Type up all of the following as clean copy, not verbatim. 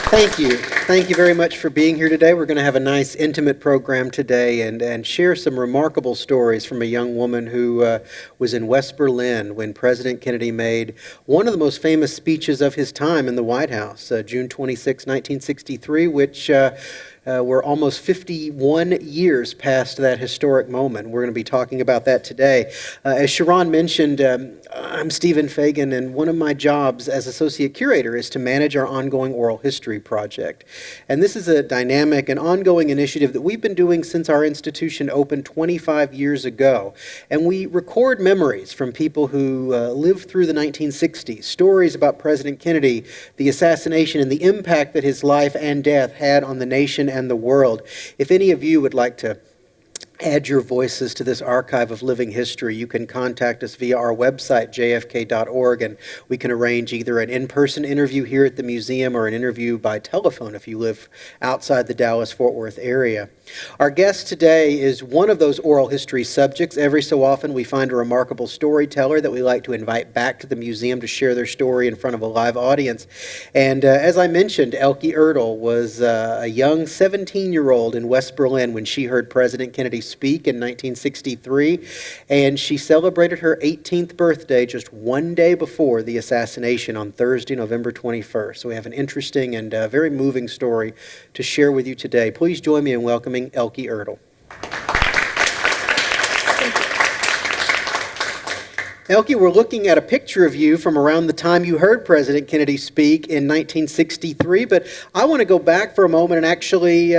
Thank you. Thank you very much for being here today. We're going to have a nice, intimate program today and share some remarkable stories from a young woman who was in West Berlin when President Kennedy made one of the most famous speeches of his time in the White House, June 26, 1963, which we're almost 51 years past that historic moment. We're going to be talking about that today. As Sharon mentioned, I'm Stephen Fagin, and one of my jobs as Associate Curator is to manage our ongoing oral history project. And this is a dynamic and ongoing initiative that we've been doing since our institution opened 25 years ago. And we record memories from people who lived through the 1960s, stories about President Kennedy, the assassination, and the impact that his life and death had on the nation and the world. If any of you would like to add your voices to this archive of living history, you can contact us via our website, jfk.org, and we can arrange either an in-person interview here at the museum or an interview by telephone if you live outside the Dallas-Fort Worth area. Our guest today is one of those oral history subjects. Every so often we find a remarkable storyteller that we like to invite back to the museum to share their story in front of a live audience. And as I mentioned, Elke Ertle was a young 17-year-old in West Berlin when she heard President Kennedy speak in 1963, and she celebrated her 18th birthday just one day before the assassination on Thursday, November 21st. So we have an interesting and very moving story to share with you today. Please join me in welcoming Elke Ertle. Elke, we're looking at a picture of you from around the time you heard President Kennedy speak in 1963, but I want to go back for a moment and actually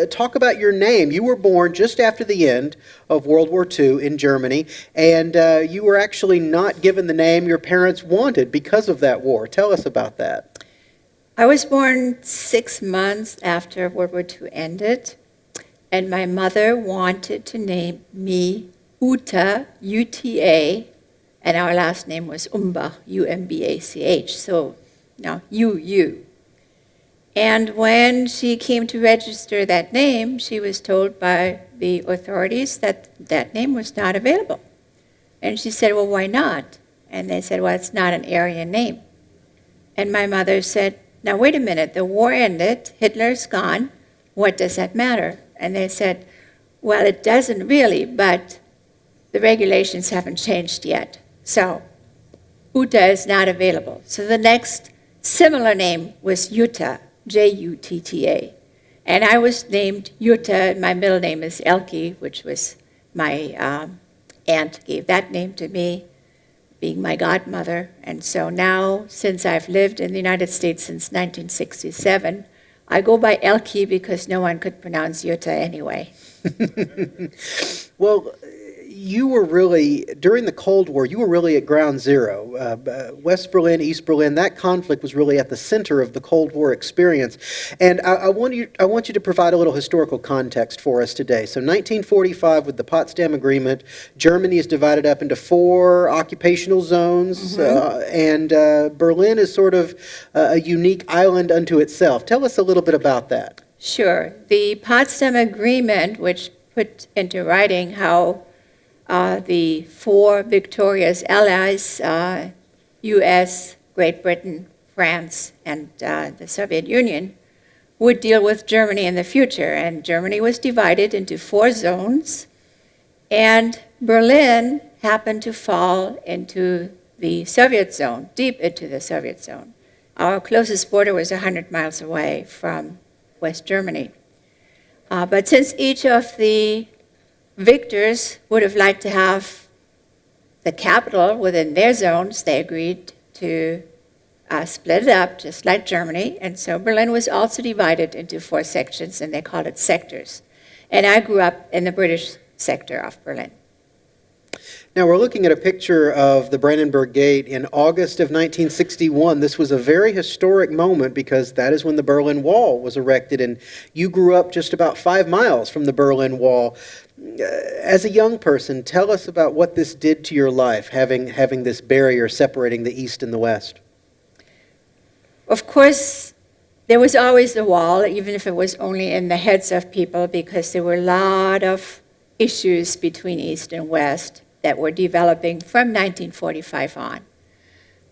talk about your name. You were born just after the end of World War II in Germany, and you were actually not given the name your parents wanted because of that war. Tell us about that. I was born 6 months after World War II ended, and my mother wanted to name me Uta, U-T-A, and our last name was Umbach, U-M-B-A-C-H, so now you. And when she came to register that name, she was told by the authorities that that name was not available. And she said, well, why not? And they said, well, it's not an Aryan name. And my mother said, now wait a minute, the war ended, Hitler's gone, what does that matter? And they said, well, it doesn't really, but the regulations haven't changed yet. So, Uta is not available. So the next similar name was Jutta, J-U-T-T-A. And I was named Jutta. My middle name is Elke, which was my aunt gave that name to me, being my godmother. And so now, since I've lived in the United States since 1967, I go by Elke because no one could pronounce Jutta anyway. Well, you were really, during the Cold War, you were really at ground zero. West Berlin, East Berlin, that conflict was really at the center of the Cold War experience. And I want you to provide a little historical context for us today. So 1945, with the Potsdam Agreement, Germany is divided up into 4 occupational zones, and Berlin is sort of a unique island unto itself. Tell us a little bit about that. Sure. The Potsdam Agreement, which put into writing how the 4 victorious allies, U.S., Great Britain, France, and the Soviet Union, would deal with Germany in the future. And Germany was divided into 4 zones, and Berlin happened to fall into the Soviet zone, deep into the Soviet zone. Our closest border was 100 miles away from West Germany. But since each of the victors would have liked to have the capital within their zones, they agreed to split it up, just like Germany. And so Berlin was also divided into 4 sections, and they called it sectors. And I grew up in the British sector of Berlin. Now, we're looking at a picture of the Brandenburg Gate in August of 1961. This was a very historic moment because that is when the Berlin Wall was erected, and you grew up just about 5 miles from the Berlin Wall. As a young person, tell us about what this did to your life, having this barrier separating the East and the West. Of course, there was always the wall, even if it was only in the heads of people, because there were a lot of issues between East and West that were developing from 1945 on.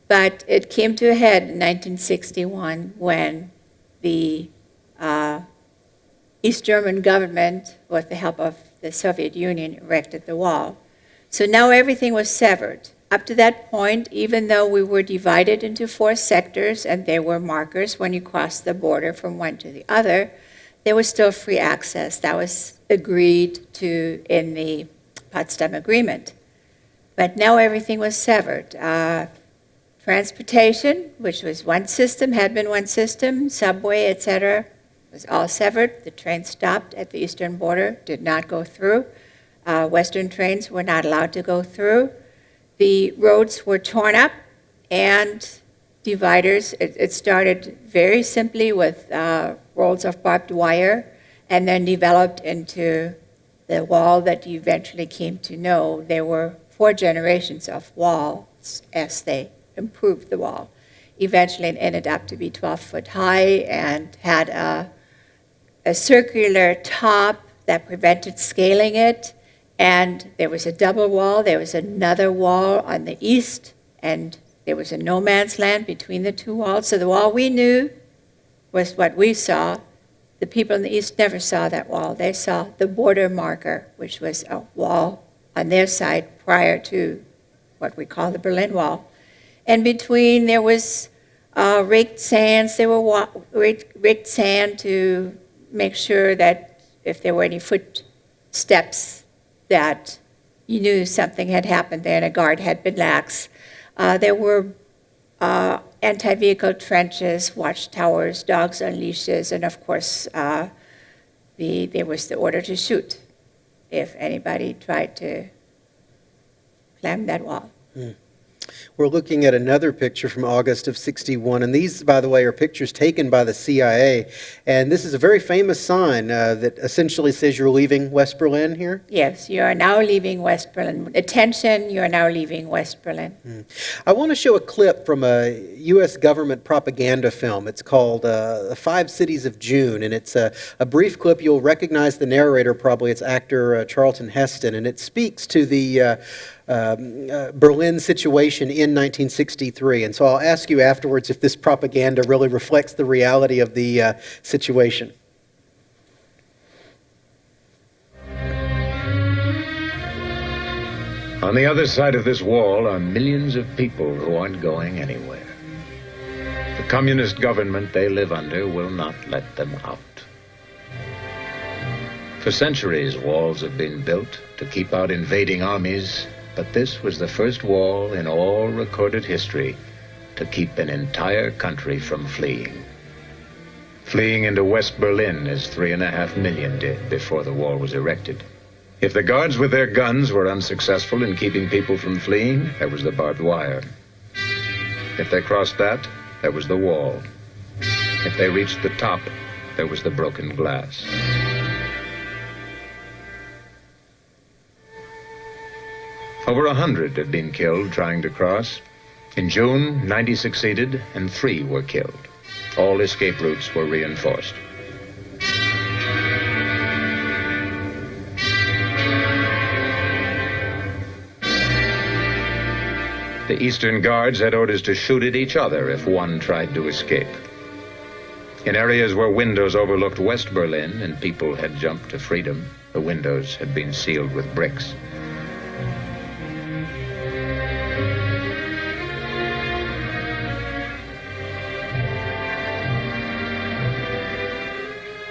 But it came to a head in 1961 when the East German government, with the help of the Soviet Union, erected the wall. So now everything was severed. Up to that point, even though we were divided into 4 sectors and there were markers when you crossed the border from one to the other, there was still free access. That was agreed to in the Potsdam Agreement. But now everything was severed. Transportation, which was one system, had been one system, subway, etc., was all severed. The train stopped at the eastern border, did not go through. Western trains were not allowed to go through. The roads were torn up and dividers. It started very simply with rolls of barbed wire and then developed into the wall that you eventually came to know. There were 4 generations of walls as they improved the wall. Eventually it ended up to be 12 foot high and had a circular top that prevented scaling it. And there was a double wall. There was another wall on the east, and there was a no man's land between the 2 walls. So the wall we knew was what we saw. The people in the east never saw that wall. They saw the border marker, which was a wall on their side prior to what we call the Berlin Wall. And between there was raked sands. There were raked sand to make sure that if there were any footsteps that you knew something had happened there and a guard had been lax. There were anti-vehicle trenches, watchtowers, dogs on leashes, and of course there was the order to shoot if anybody tried to climb that wall. We're looking at another picture from August of '61, and these, by the way, are pictures taken by the CIA. And this is a very famous sign that essentially says you're leaving West Berlin here? Yes, you are now leaving West Berlin. Attention, you are now leaving West Berlin. I want to show a clip from a U.S. government propaganda film. It's called The 5 Cities of June, and it's a brief clip. You'll recognize the narrator probably. It's actor Charlton Heston, and it speaks to the Berlin situation in 1963. And so I'll ask you afterwards if this propaganda really reflects the reality of the situation. On the other side of this wall are millions of people who aren't going anywhere. The communist government they live under will not let them out. For centuries, walls have been built to keep out invading armies, but this was the first wall in all recorded history to keep an entire country from fleeing. Fleeing into West Berlin as 3.5 million did before the wall was erected. If the guards with their guns were unsuccessful in keeping people from fleeing, there was the barbed wire. If they crossed that, there was the wall. If they reached the top, there was the broken glass. Over 100 had been killed trying to cross. In June, 90 succeeded and 3 were killed. All escape routes were reinforced. The Eastern Guards had orders to shoot at each other if one tried to escape. In areas where windows overlooked West Berlin and people had jumped to freedom, the windows had been sealed with bricks.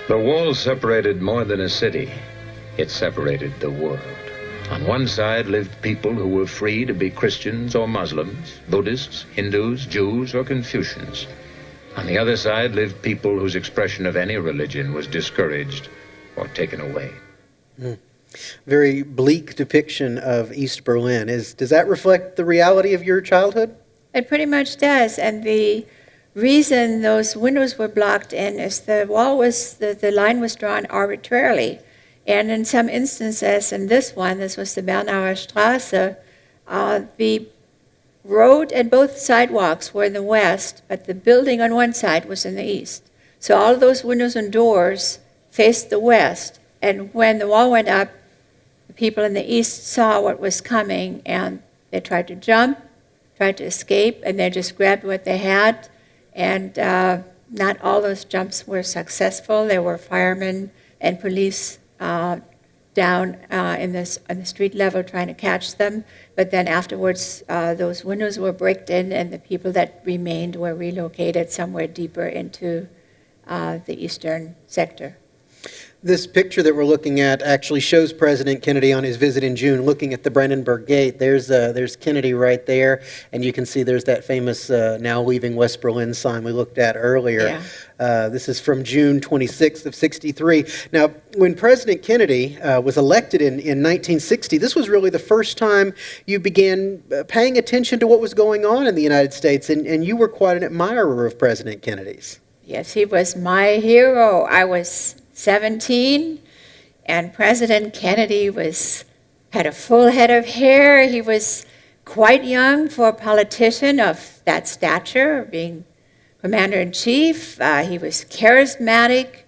The wall separated more than a city. It separated the world. On one side lived people who were free to be Christians or Muslims, Buddhists, Hindus, Jews, or Confucians. On the other side lived people whose expression of any religion was discouraged or taken away. Very bleak depiction of East Berlin. Does that reflect the reality of your childhood? It pretty much does, and the reason those windows were blocked in is the line was drawn arbitrarily. And in some instances, in this was the Bernauer Straße, the road and both sidewalks were in the west, but the building on one side was in the east. So all of those windows and doors faced the west, and when the wall went up, the people in the east saw what was coming, and they tried to jump, tried to escape, and they just grabbed what they had. And Not all those jumps were successful. There were firemen and police down on the street level trying to catch them. But then afterwards, those windows were bricked in, and the people that remained were relocated somewhere deeper into the eastern sector. This picture that we're looking at actually shows President Kennedy on his visit in June looking at the Brandenburg Gate. There's Kennedy right there, and you can see there's that famous now leaving West Berlin sign we looked at earlier. Yeah. This is from June 26th of 63. Now, when President Kennedy was elected in 1960, this was really the first time you began paying attention to what was going on in the United States, and you were quite an admirer of President Kennedy's. Yes, he was my hero. I was 17, and President Kennedy had a full head of hair. He was quite young for a politician of that stature, being commander-in-chief. He was charismatic.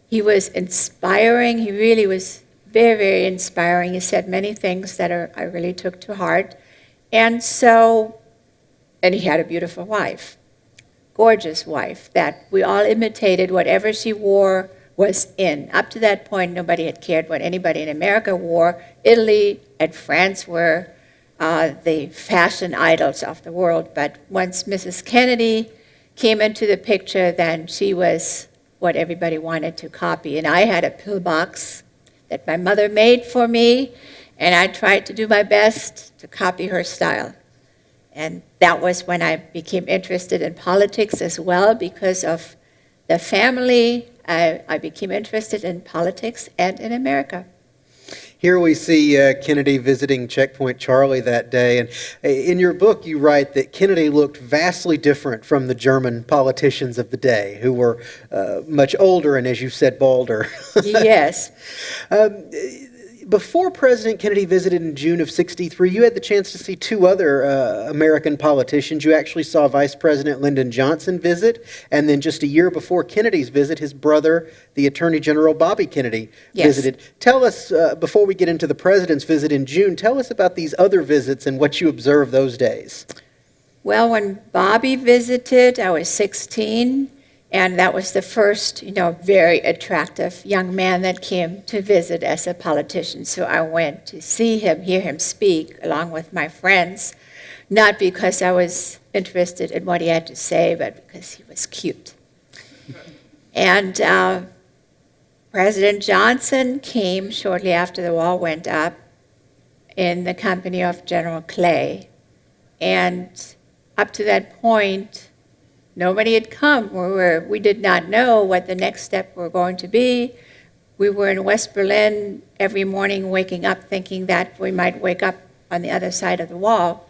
He was inspiring. He really was very, very inspiring. He said many things that I really took to heart. And he had a beautiful wife, gorgeous wife, that we all imitated. Whatever she wore was in. Up to that point, nobody had cared what anybody in America wore. Italy and France were the fashion idols of the world. But once Mrs. Kennedy came into the picture, then she was what everybody wanted to copy. And I had a pillbox that my mother made for me, and I tried to do my best to copy her style. And that was when I became interested in politics as well, because of the family. I became interested in politics and in America. Here we see Kennedy visiting Checkpoint Charlie that day, and in your book you write that Kennedy looked vastly different from the German politicians of the day, who were much older and, as you said, balder. Yes. Before President Kennedy visited in June of 63, you had the chance to see two other American politicians. You actually saw Vice President Lyndon Johnson visit, and then just a year before Kennedy's visit, his brother, the Attorney General Bobby Kennedy, visited. Tell us, before we get into the President's visit in June, tell us about these other visits and what you observed those days. Well, when Bobby visited, I was 16. And that was the first, very attractive young man that came to visit as a politician. So I went to see him, hear him speak, along with my friends, not because I was interested in what he had to say, but because he was cute. And President Johnson came shortly after the wall went up in the company of General Clay. And up to that point, nobody had come. We did not know what the next step were going to be. We were in West Berlin every morning waking up thinking that we might wake up on the other side of the wall,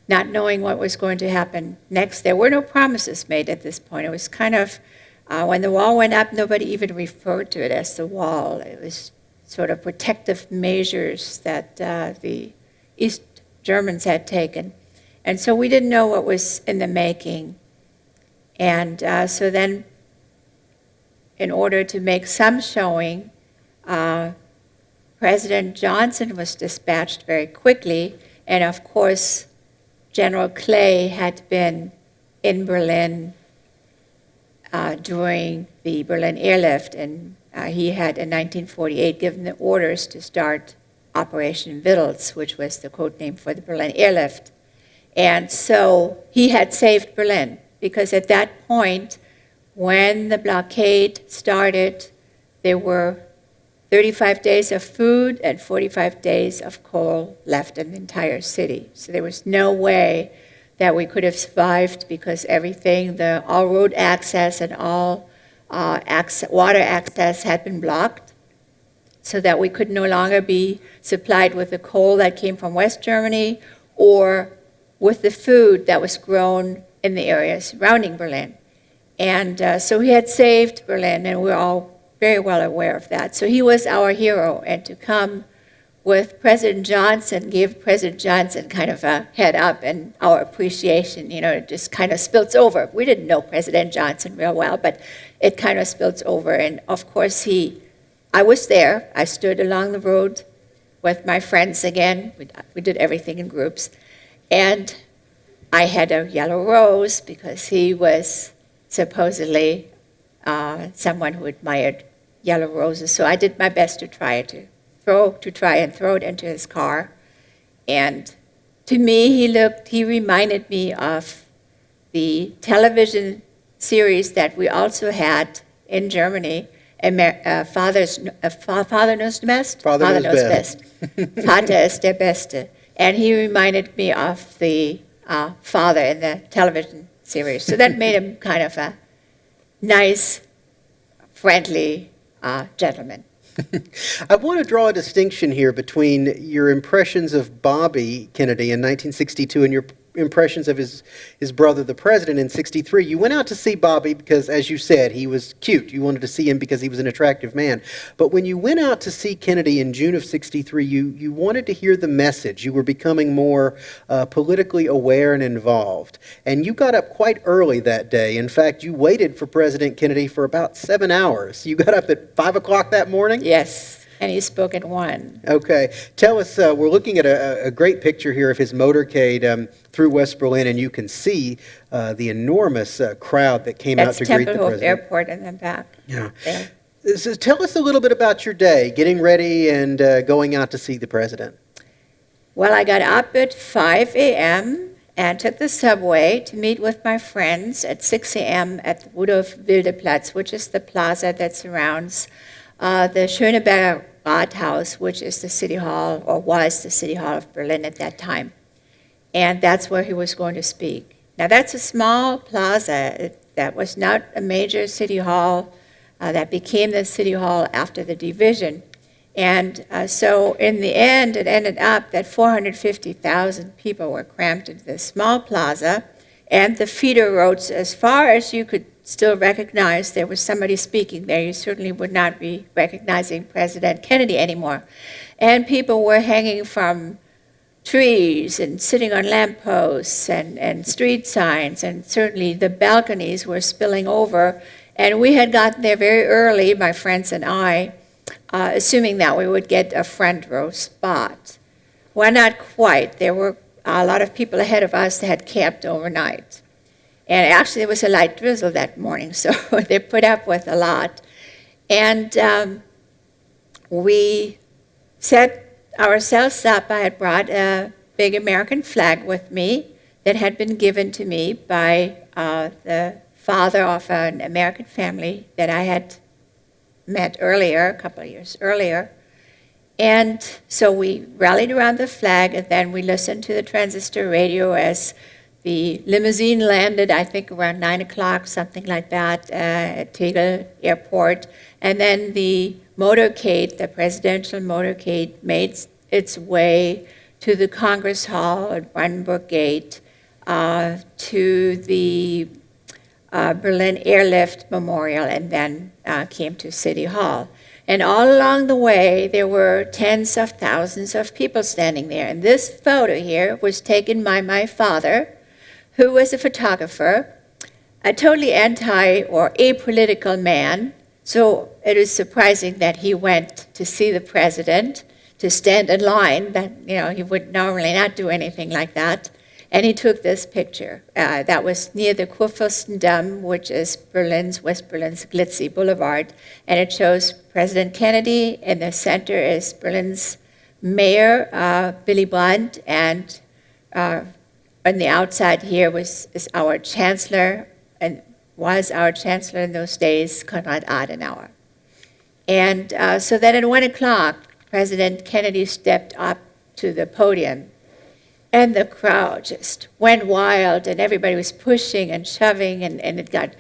not knowing what was going to happen next. There were no promises made at this point. It was kind of, when the wall went up, nobody even referred to it as the wall. It was sort of protective measures that the East Germans had taken. And so we didn't know what was in the making. And so then, in order to make some showing, President Johnson was dispatched very quickly. And of course, General Clay had been in Berlin during the Berlin airlift. And he had, in 1948, given the orders to start Operation Vittles, which was the code name for the Berlin airlift. And so he had saved Berlin. Because at that point, when the blockade started, there were 35 days of food and 45 days of coal left in the entire city. So there was no way that we could have survived, because everything, all road access and all water access had been blocked, so that we could no longer be supplied with the coal that came from West Germany or with the food that was grown in the area surrounding Berlin. And so he had saved Berlin, and we're all very well aware of that. So he was our hero, and to come with President Johnson gave President Johnson kind of a head up, and our appreciation, it just kind of spills over. We didn't know President Johnson real well, but it kind of spills over. And of course, I was there. I stood along the road with my friends again. We did everything in groups. And I had a yellow rose because he was supposedly someone who admired yellow roses. So I did my best to try and throw it into his car. And to me, he reminded me of the television series that we also had in Germany, Father knows best? Father knows best. Vater ist der Beste. And he reminded me of the father in the television series. So that made him kind of a nice, friendly gentleman. I want to draw a distinction here between your impressions of Bobby Kennedy in 1962 and your impressions of his brother, the president, in 63. You went out to see Bobby because, as you said, he was cute. You wanted to see him because he was an attractive man. But when you went out to see Kennedy in June of 63, you wanted to hear the message. You were becoming more politically aware and involved. And you got up quite early that day. In fact, you waited for President Kennedy for about 7 hours. You got up at 5 o'clock that morning? Yes. And he spoke at 1. Okay. Tell us, we're looking at a great picture here of his motorcade through West Berlin, and you can see the enormous crowd that came out to greet the Tempelhof president. Airport and then back. Yeah. There. So tell us a little bit about your day, getting ready and going out to see the president. Well, I got up at 5 a.m. and took the subway to meet with my friends at 6 a.m. at the Rudolf Wilde Platz, which is the plaza that surrounds the Schöneberger Rathaus, which is the city hall, or was the city hall of Berlin at that time. And that's where he was going to speak. Now, that's a small plaza. That was not a major city hall. That became the city hall after the division. And so in the end, it ended up that 450,000 people were crammed into this small plaza, and the feeder roads, as far as you could still recognize there was somebody speaking there, you certainly would not be recognizing President Kennedy anymore. And people were hanging from trees and sitting on lampposts and street signs, and certainly the balconies were spilling over. And we had gotten there very early, my friends and I, assuming that we would get a front row spot. Well, not quite. There were a lot of people ahead of us that had camped overnight. And actually, there was a light drizzle that morning, so they put up with a lot. And we set ourselves up. I had brought a big American flag with me that had been given to me by the father of an American family that I had met earlier, a couple of years earlier. And so we rallied around the flag, and then we listened to the transistor radio as the limousine landed, I think around 9 o'clock, something like that, at Tegel Airport. And then the motorcade, the presidential motorcade, made its way to the Congress Hall at Brandenburg Gate, to the Berlin Airlift Memorial, and then came to City Hall. And all along the way, there were tens of thousands of people standing there. And this photo here was taken by my father, who was a photographer, a totally anti or apolitical man. So it is surprising that he went to see the president, to stand in line, that he would normally not do anything like that. And he took this picture. That was near the Kurfürstendamm, which is West Berlin's glitzy boulevard. And it shows President Kennedy. In the center is Berlin's mayor, Willy Brandt, and on the outside here is our chancellor, and was our chancellor in those days, Konrad Adenauer. And so then at 1 o'clock, President Kennedy stepped up to the podium, and the crowd just went wild, and everybody was pushing and shoving, and it got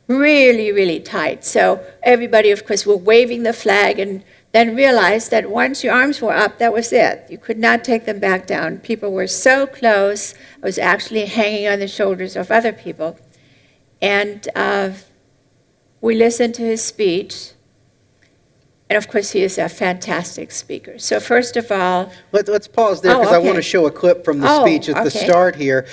really, really tight. So everybody, of course, were waving the flag, and then realized that once your arms were up, that was it. You could not take them back down. People were so close. I was actually hanging on the shoulders of other people. And we listened to his speech. And of course, he is a fantastic speaker. So first of all... Let's pause there, because I want to show a clip from the speech at the okay. start here.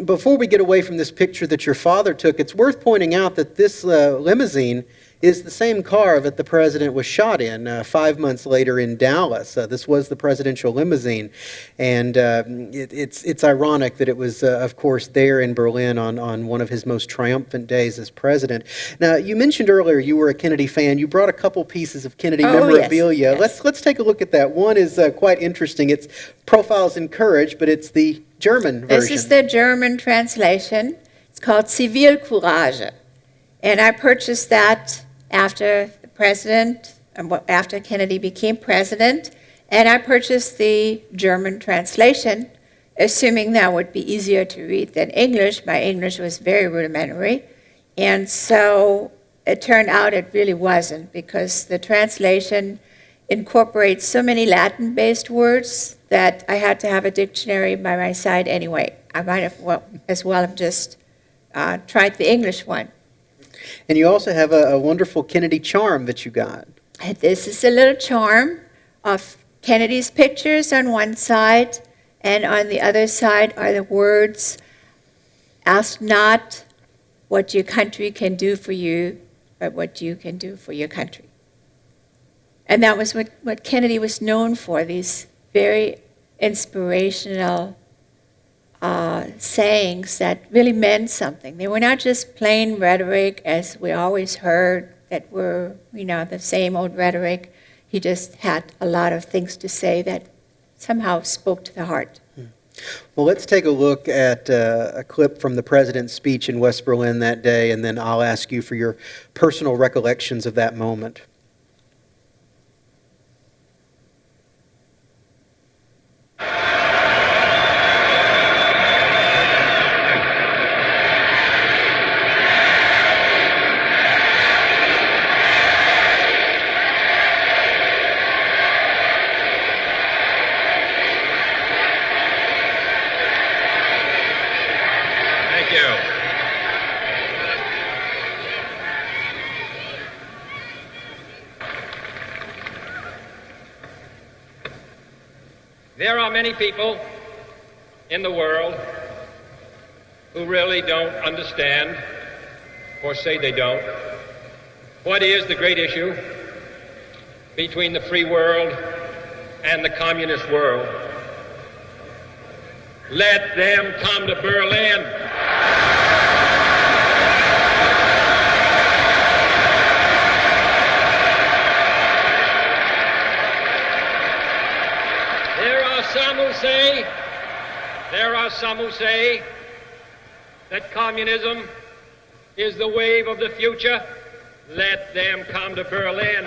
Before we get away from this picture that your father took, it's worth pointing out that this limousine is the same car that the president was shot in 5 months later in Dallas. This was the presidential limousine, and it's ironic that it was, of course, there in Berlin on one of his most triumphant days as president. Now, you mentioned earlier you were a Kennedy fan. You brought a couple pieces of Kennedy memorabilia. Yes. Let's take a look at that. One is quite interesting. It's Profiles in Courage, but it's the German version. This is the German translation. It's called Zivilcourage. And I purchased that after after Kennedy became president, and I purchased the German translation, assuming that would be easier to read than English. My English was very rudimentary, and so it turned out it really wasn't, because the translation incorporates so many Latin-based words that I had to have a dictionary by my side anyway. I might have as well have just tried the English one. And you also have a wonderful Kennedy charm that you got. And this is a little charm of Kennedy's pictures on one side, and on the other side are the words, "Ask not what your country can do for you, but what you can do for your country." And that was what Kennedy was known for, these very inspirational sayings that really meant something. They were not just plain rhetoric, as we always heard, that were, the same old rhetoric. He just had a lot of things to say that somehow spoke to the heart. Well, let's take a look at a clip from the president's speech in West Berlin that day, and then I'll ask you for your personal recollections of that moment. There are many people in the world who really don't understand, or say they don't, what is the great issue between the free world and the communist world. Let them come to Berlin. There are some who say that communism is the wave of the future. Let them come to Berlin.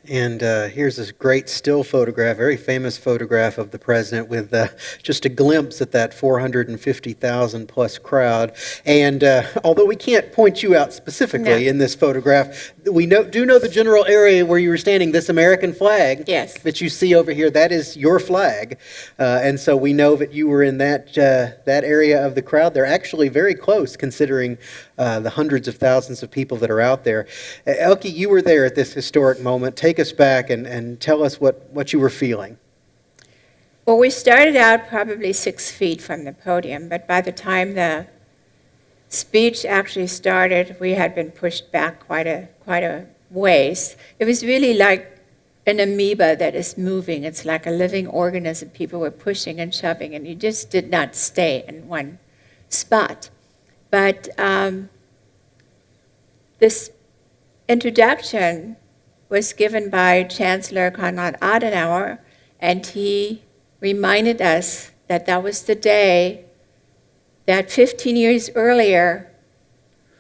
And here's this great still photograph, very famous photograph of the president with just a glimpse at that 450,000 plus crowd. And although we can't point you out specifically in this photograph, we do know the general area where you were standing, this American flag that you see over here, that is your flag. And so we know that you were in that area of the crowd. They're actually very close considering the hundreds of thousands of people that are out there. Elke, you were there at this historic moment. Take us back and tell us what you were feeling. Well, we started out probably 6 feet from the podium, but by the time the speech actually started, we had been pushed back quite a ways. It was really like an amoeba that is moving. It's like a living organism. People were pushing and shoving, and you just did not stay in one spot. But this introduction was given by Chancellor Konrad Adenauer, and he reminded us that that was the day that 15 years earlier,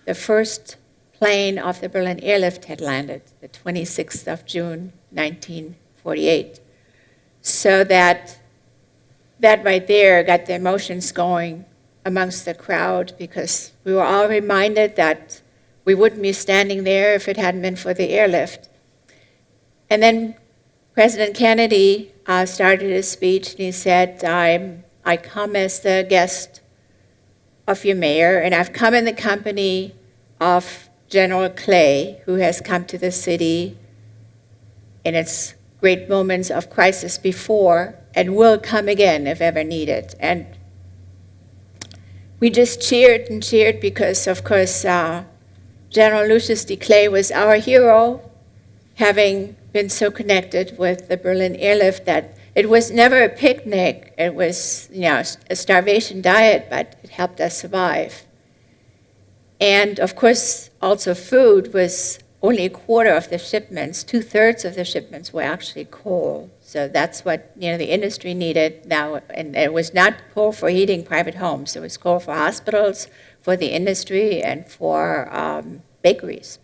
the first plane of the Berlin airlift had landed, the 26th of June, 1948. So that right there got the emotions going amongst the crowd, because we were all reminded that we wouldn't be standing there if it hadn't been for the airlift. And then President Kennedy started his speech, and he said, I come as the guest of your mayor, and I've come in the company of General Clay, who has come to the city in its great moments of crisis before and will come again if ever needed. And we just cheered and cheered because, of course, General Lucius de Clay was our hero, having been so connected with the Berlin airlift that it was never a picnic. It was, a starvation diet, but it helped us survive. And of course, also food was only a quarter of the shipments. 2/3 of the shipments were actually coal. So that's what the industry needed now. And it was not coal for heating private homes. It was coal for hospitals, for the industry, and for bakeries.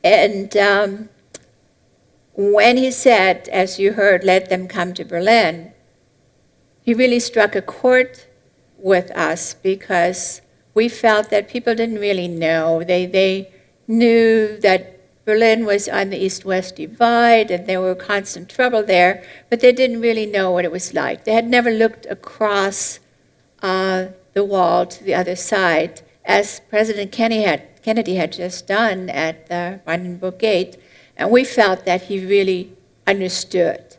And when he said, as you heard, let them come to Berlin, he really struck a chord with us because we felt that people didn't really know. They knew that Berlin was on the East-West divide and there were constant trouble there, but they didn't really know what it was like. They had never looked across the wall to the other side, as President Kennedy had just done at the Brandenburg Gate, and we felt that he really understood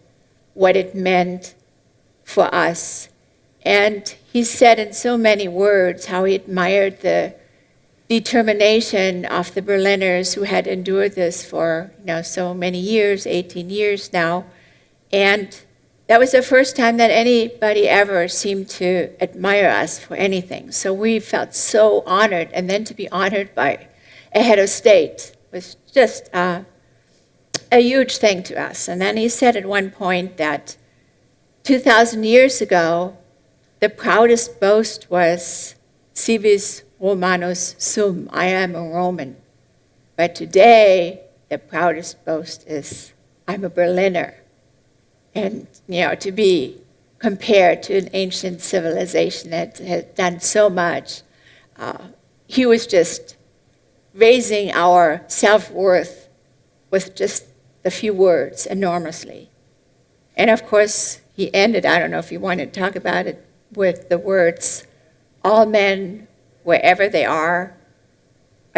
what it meant for us. And he said in so many words how he admired the determination of the Berliners who had endured this for so many years, 18 years now. And that was the first time that anybody ever seemed to admire us for anything. So we felt so honored, and then to be honored by a head of state was just a huge thing to us. And then he said at one point that 2,000 years ago, the proudest boast was civis Romanus sum, I am a Roman. But today, the proudest boast is I'm a Berliner. And, to be compared to an ancient civilization that had done so much, he was just raising our self-worth with just a few words enormously. And of course, he ended, I don't know if you want to talk about it, with the words, all men, wherever they are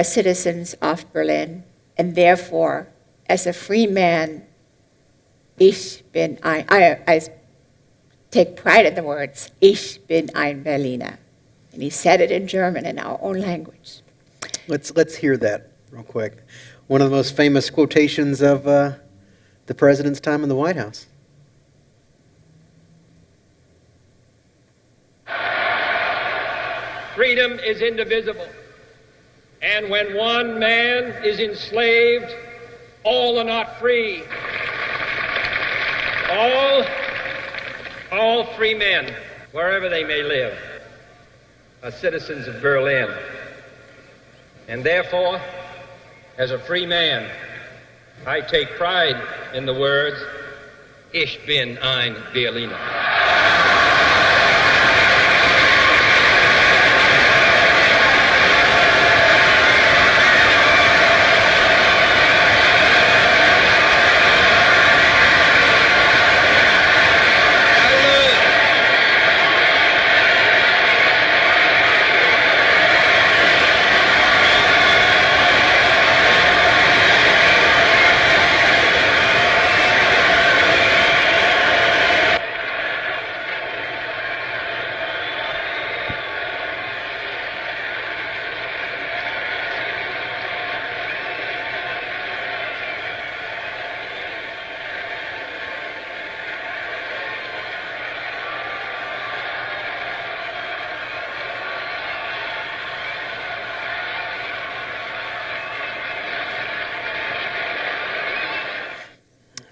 citizens of Berlin, and therefore, as a free man, ich bin ein, I take pride in the words, ich bin ein Berliner. And he said it in German, in our own language. Let's hear that real quick. One of the most famous quotations of the president's time in the White House. Freedom is indivisible. And when one man is enslaved, all are not free. All free men, wherever they may live, are citizens of Berlin. And therefore, as a free man, I take pride in the words, Ich bin ein Berliner.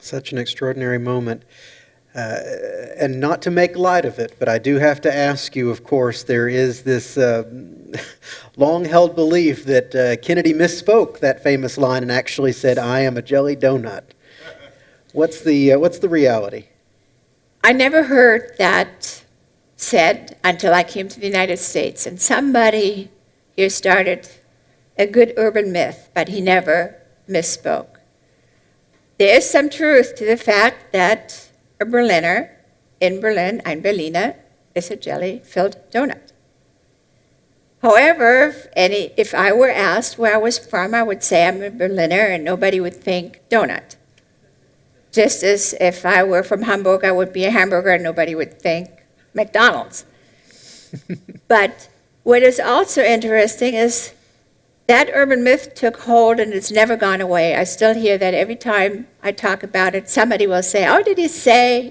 Such an extraordinary moment. And not to make light of it, but I do have to ask you, of course, there is this long-held belief that Kennedy misspoke that famous line and actually said, I am a jelly donut. What's the reality? I never heard that said until I came to the United States. And somebody here started a good urban myth, but he never misspoke. There is some truth to the fact that a Berliner in Berlin, ein Berliner, is a jelly-filled donut. However, if I were asked where I was from, I would say I'm a Berliner and nobody would think donut. Just as if I were from Hamburg, I would be a hamburger and nobody would think McDonald's. But what is also interesting is that urban myth took hold and it's never gone away. I still hear that every time I talk about it, somebody will say, oh, did he say,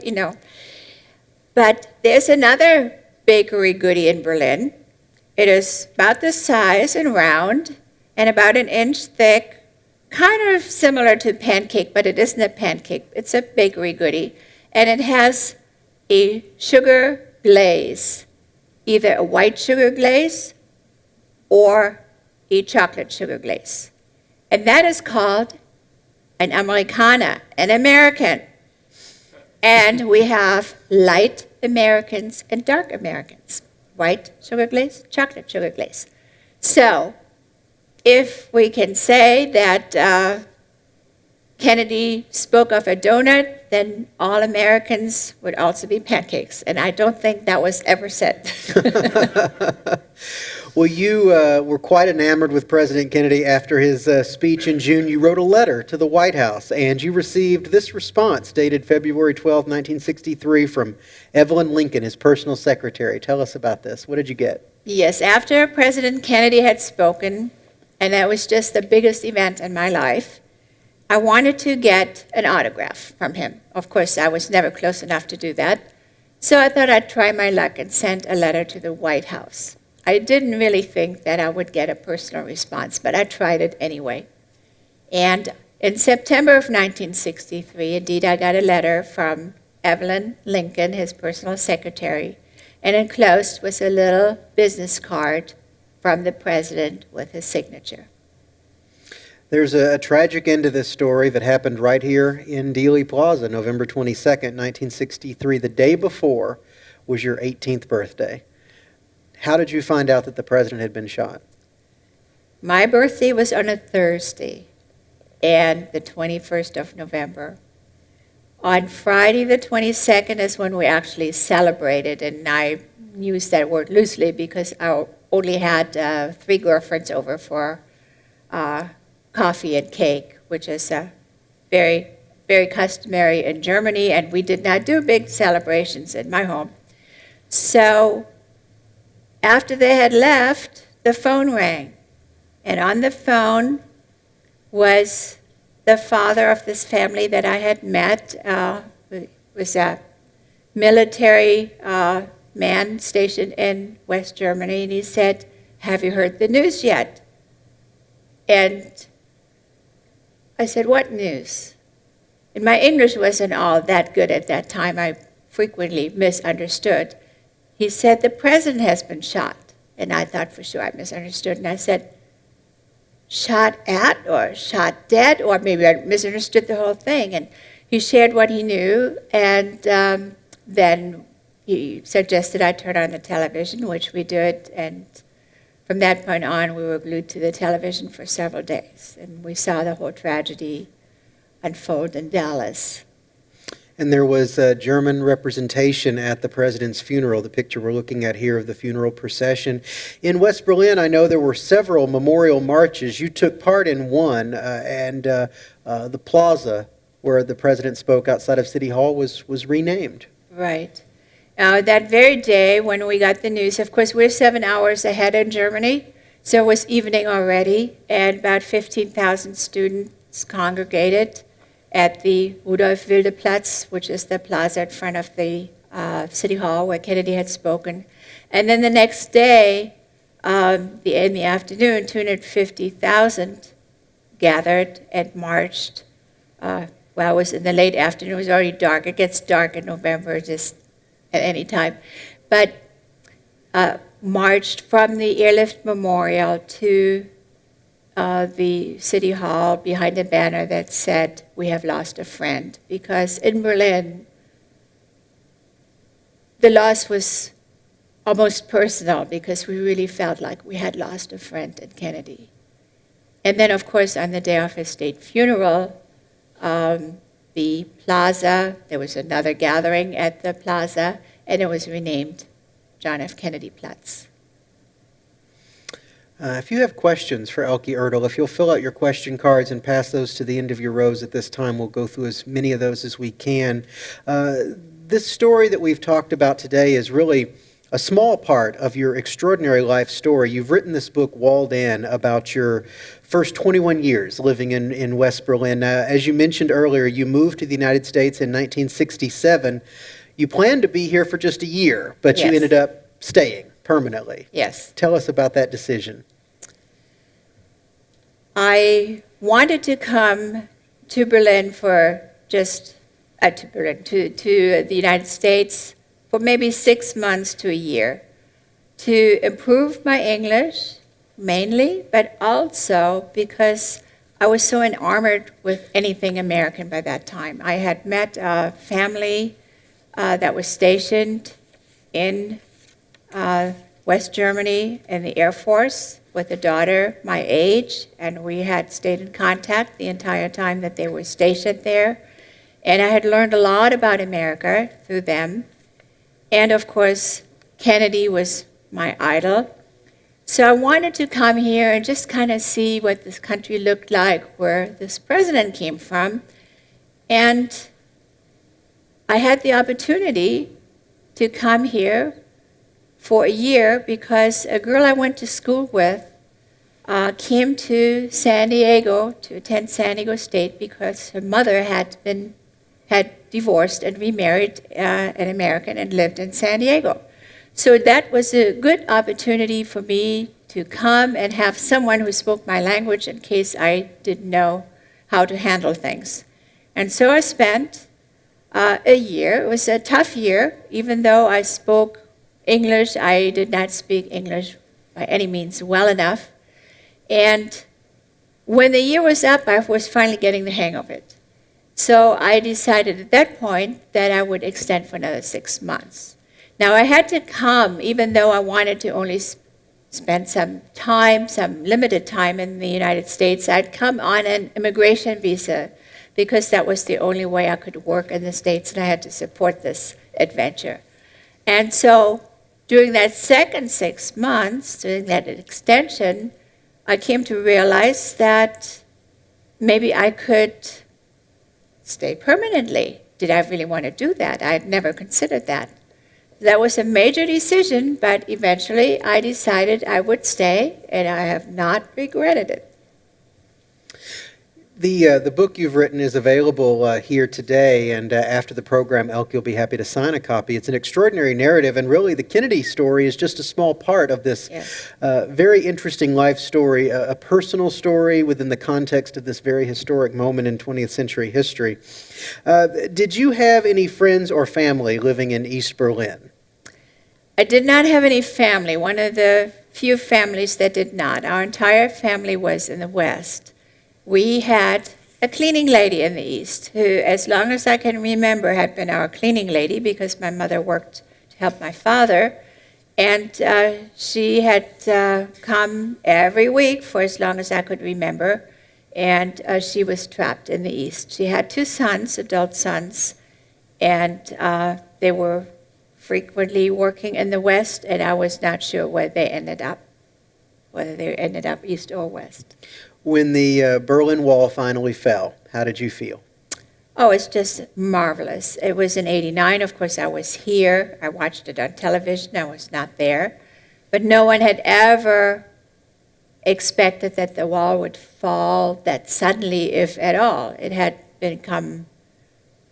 But there's another bakery goodie in Berlin. It is about this size and round and about an inch thick, kind of similar to pancake, but it isn't a pancake. It's a bakery goodie. And it has a sugar glaze, either a white sugar glaze or a chocolate sugar glaze. And that is called an Americana, an American. And we have light Americans and dark Americans. White sugar glaze, chocolate sugar glaze. So if we can say that Kennedy spoke of a donut, then all Americans would also be pancakes. And I don't think that was ever said. Well, you were quite enamored with President Kennedy after his speech in June. You wrote a letter to the White House, and you received this response dated February 12, 1963, from Evelyn Lincoln, his personal secretary. Tell us about this. What did you get? Yes, after President Kennedy had spoken, and that was just the biggest event in my life, I wanted to get an autograph from him. Of course, I was never close enough to do that. So I thought I'd try my luck and sent a letter to the White House. I didn't really think that I would get a personal response, but I tried it anyway. And in September of 1963, indeed, I got a letter from Evelyn Lincoln, his personal secretary, and enclosed was a little business card from the president with his signature. There's a tragic end to this story that happened right here in Dealey Plaza, November 22nd, 1963. The day before was your 18th birthday. How did you find out that the president had been shot? My birthday was on a Thursday, and the 21st of November. On Friday the 22nd is when we actually celebrated, and I use that word loosely because I only had 3 girlfriends over for coffee and cake, which is very, very customary in Germany, and we did not do big celebrations in my home. So after they had left, the phone rang, and on the phone was the father of this family that I had met. It was a military man stationed in West Germany, and he said, "Have you heard the news yet?" And I said, "What news?" And my English wasn't all that good at that time. I frequently misunderstood. He said, "The president has been shot." And I thought for sure I misunderstood. And I said, "Shot at or shot dead?" Or maybe I misunderstood the whole thing. And he shared what he knew. And then he suggested I turn on the television, which we did. And from that point on, we were glued to the television for several days. And we saw the whole tragedy unfold in Dallas. And there was German representation at the president's funeral, the picture we're looking at here of the funeral procession. In West Berlin, I know there were several memorial marches. You took part in one, and the plaza where the president spoke outside of City Hall was renamed. Right. That very day when we got the news, of course, we're 7 hours ahead in Germany, so it was evening already, and about 15,000 students congregated at the Rudolf Wilde Platz, which is the plaza in front of the City Hall where Kennedy had spoken. And then the next day, in the afternoon, 250,000 gathered and marched. Well, it was in the late afternoon. It was already dark. It gets dark in November just at any time. But marched from the Airlift Memorial to the City Hall behind a banner that said, "We have lost a friend." Because in Berlin, the loss was almost personal because we really felt like we had lost a friend in Kennedy. And then, of course, on the day of his state funeral, the plaza, there was another gathering at the plaza, and it was renamed John F. Kennedy Platz. If you have questions for Elke Ertle, if you'll fill out your question cards and pass those to the end of your rows at this time, we'll go through as many of those as we can. This story that we've talked about today is really a small part of your extraordinary life story. You've written this book, Walled In, about your first 21 years living in West Berlin. As you mentioned earlier, you moved to the United States in 1967. You planned to be here for just a year, but you Yes. ended up staying permanently. Yes. Tell us about that decision. I wanted to come to Berlin for just, to the United States for maybe 6 months to a year to improve my English, mainly, but also because I was so enamored with anything American by that time. I had met a family that was stationed in West Germany in the Air Force with a daughter my age, and we had stayed in contact the entire time that they were stationed there. And I had learned a lot about America through them. And of course, Kennedy was my idol. So I wanted to come here and just kind of see what this country looked like, where this president came from. And I had the opportunity to come here for a year because a girl I went to school with came to San Diego to attend San Diego State because her mother had divorced and remarried an American and lived in San Diego. So that was a good opportunity for me to come and have someone who spoke my language in case I didn't know how to handle things. And so I spent a year. It was a tough year. Even though I spoke English, I did not speak English by any means well enough. And when the year was up, I was finally getting the hang of it. So I decided at that point that I would extend for another 6 months. Now I had to come, even though I wanted to only spend some time, some limited time in the United States, I'd come on an immigration visa because that was the only way I could work in the States and I had to support this adventure. And so during that second 6 months, during that extension, I came to realize that maybe I could stay permanently. Did I really want to do that? I had never considered that. That was a major decision, but eventually I decided I would stay, and I have not regretted it. The book you've written is available here today, and after the program, Elke will be happy to sign a copy. It's an extraordinary narrative, and really the Kennedy story is just a small part of this very interesting life story, a personal story within the context of this very historic moment in 20th century history. Did you have any friends or family living in East Berlin? I did not have any family, one of the few families that did not. Our entire family was in the West. We had a cleaning lady in the East who, as long as I can remember, had been our cleaning lady because my mother worked to help my father. And she had come every week for as long as I could remember. And she was trapped in the East. She had 2 sons, adult sons, and they were frequently working in the West, and I was not sure where they ended up, whether they ended up East or West. When the Berlin Wall finally fell, how did you feel? Oh, it's just marvelous. It was in '89. Of course, I was here. I watched it on television. I was not there. But no one had ever expected that the wall would fall that suddenly, if at all. It had become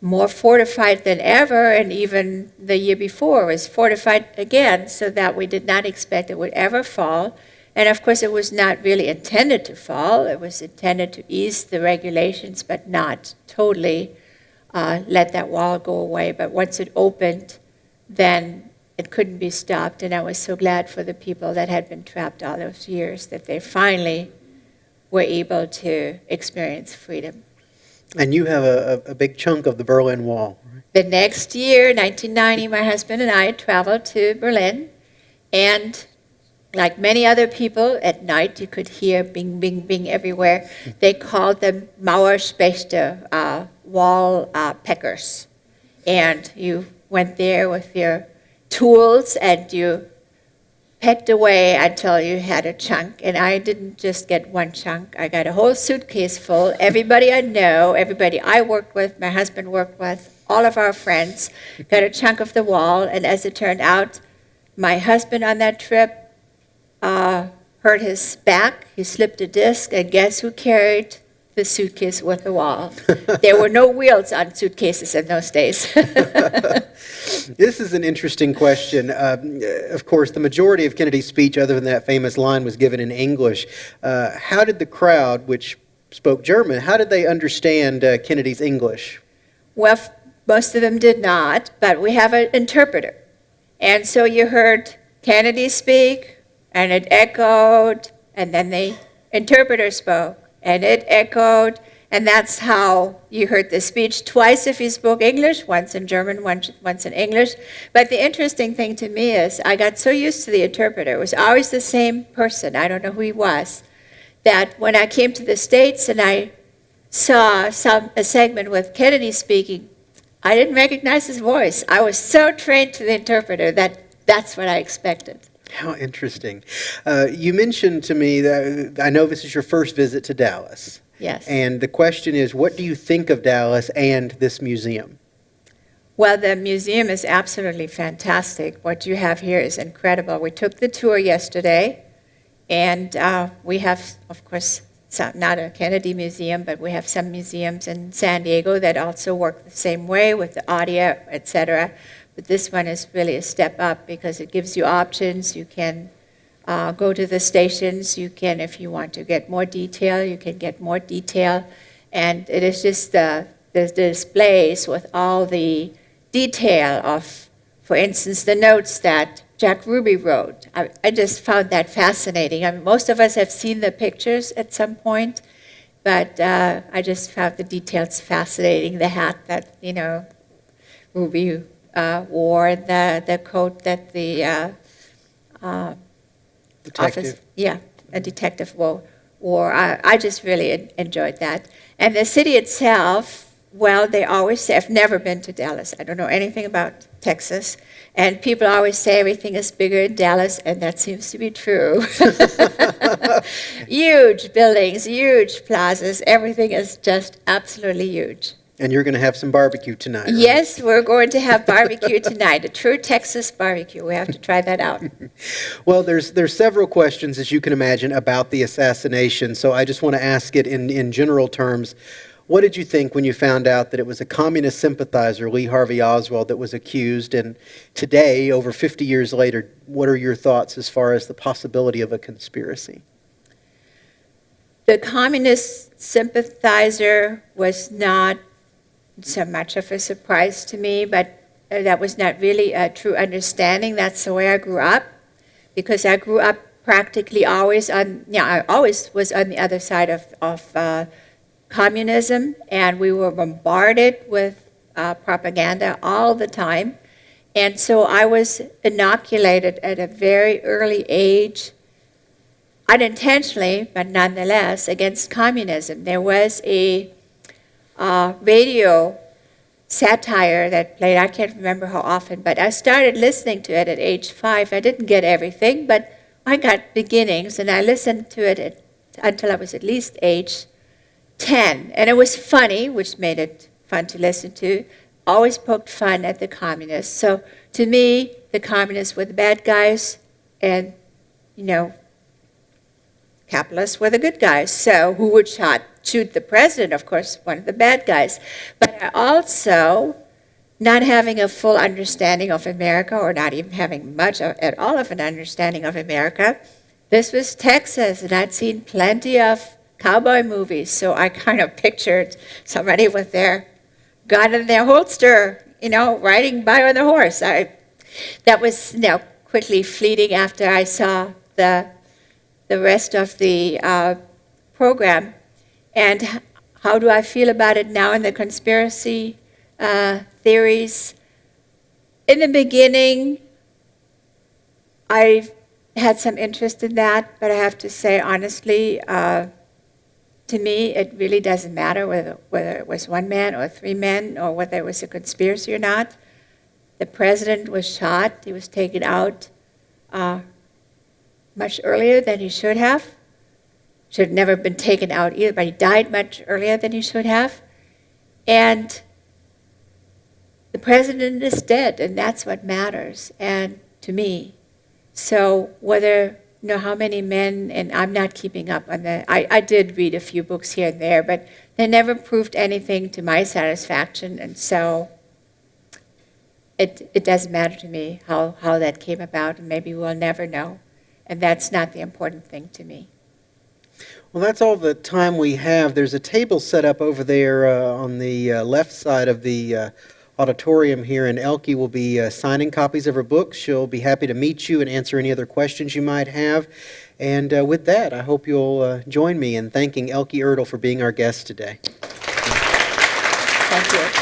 more fortified than ever, and even the year before was fortified again, so that we did not expect it would ever fall. And of course, it was not really intended to fall. It was intended to ease the regulations, but not totally let that wall go away. But once it opened, then it couldn't be stopped. And I was so glad for the people that had been trapped all those years that they finally were able to experience freedom. And you have a big chunk of the Berlin Wall. The next year, 1990, my husband and I traveled to Berlin, and like many other people, at night you could hear bing, bing, bing everywhere. They called them Mauerspächter, wall peckers. And you went there with your tools and you pecked away until you had a chunk. And I didn't just get one chunk. I got a whole suitcase full. Everybody I know, everybody I worked with, my husband worked with, all of our friends got a chunk of the wall. And as it turned out, my husband on that trip hurt his back. He slipped a disc, and guess who carried the suitcase with the wall? There were no wheels on suitcases in those days. This is an interesting question. Of course, the majority of Kennedy's speech, other than that famous line, was given in English. How did the crowd, which spoke German, how did they understand Kennedy's English? Well, most of them did not, but we have an interpreter. And so you heard Kennedy speak, and it echoed, and then the interpreter spoke, and it echoed, and that's how you heard the speech twice if he spoke English, once in German, once in English. But the interesting thing to me is I got so used to the interpreter. It was always the same person. I don't know who he was. That when I came to the States and I saw a segment with Kennedy speaking, I didn't recognize his voice. I was so trained to the interpreter that that's what I expected. How interesting. You mentioned to me that I know this is your first visit to Dallas. Yes. And the question is, what do you think of Dallas and this museum? Well, the museum is absolutely fantastic. What you have here is incredible. We took the tour yesterday, and we have, of course, not a Kennedy museum, but we have some museums in San Diego that also work the same way with the audio, etc. But this one is really a step up because it gives you options. You can go to the stations. You can, if you want to get more detail, you can get more detail. And it is just the displays with all the detail of, for instance, the notes that Jack Ruby wrote. I just found that fascinating. I mean, most of us have seen the pictures at some point, but I just found the details fascinating. The hat that, Ruby wore, the coat that the Detective. a detective wore. I just really enjoyed that. And the city itself, well, they always say, I've never been to Dallas. I don't know anything about Texas. And people always say everything is bigger in Dallas, and that seems to be true. Huge buildings, huge plazas, everything is just absolutely huge. And you're going to have some barbecue tonight, right? Yes, we're going to have barbecue tonight, a true Texas barbecue. We have to try that out. Well, there's several questions, as you can imagine, about the assassination. So I just want to ask it in general terms. What did you think when you found out that it was a communist sympathizer, Lee Harvey Oswald, that was accused? And today, over 50 years later, what are your thoughts as far as the possibility of a conspiracy? The communist sympathizer was not so much of a surprise to me, but that was not really a true understanding. That's the way I grew up, because I grew up practically always I always was on the other side of communism, and we were bombarded with propaganda all the time. And so I was inoculated at a very early age, unintentionally, but nonetheless, against communism. There was a radio satire that played, I can't remember how often, but I started listening to it at age 5. I didn't get everything, but I got beginnings, and I listened to it until I was at least age 10. And it was funny, which made it fun to listen to. Always poked fun at the communists. So to me, the communists were the bad guys, and, capitalists were the good guys. So who would shoot the president? Of course, one of the bad guys. But I also, not having a full understanding of America, or not even having much at all of an understanding of America, this was Texas, and I'd seen plenty of cowboy movies, so I kind of pictured somebody with their gun in their holster, riding by on a horse. That was, quickly fleeting after I saw the rest of the program. And how do I feel about it now in the conspiracy theories? In the beginning, I had some interest in that, but I have to say honestly, to me, it really doesn't matter whether it was one man or 3 men or whether it was a conspiracy or not. The president was shot. He was taken out much earlier than he should have. Should have never been taken out either, but he died much earlier than he should have. And the president is dead, and that's what matters, and to me. So whether, how many men, and I'm not keeping up on that. I did read a few books here and there, but they never proved anything to my satisfaction, and so it doesn't matter to me how that came about, and maybe we'll never know. And that's not the important thing to me. Well, that's all the time we have. There's a table set up over there on the left side of the auditorium here, and Elke will be signing copies of her books. She'll be happy to meet you and answer any other questions you might have. And with that, I hope you'll join me in thanking Elke Ertle for being our guest today. Thank you.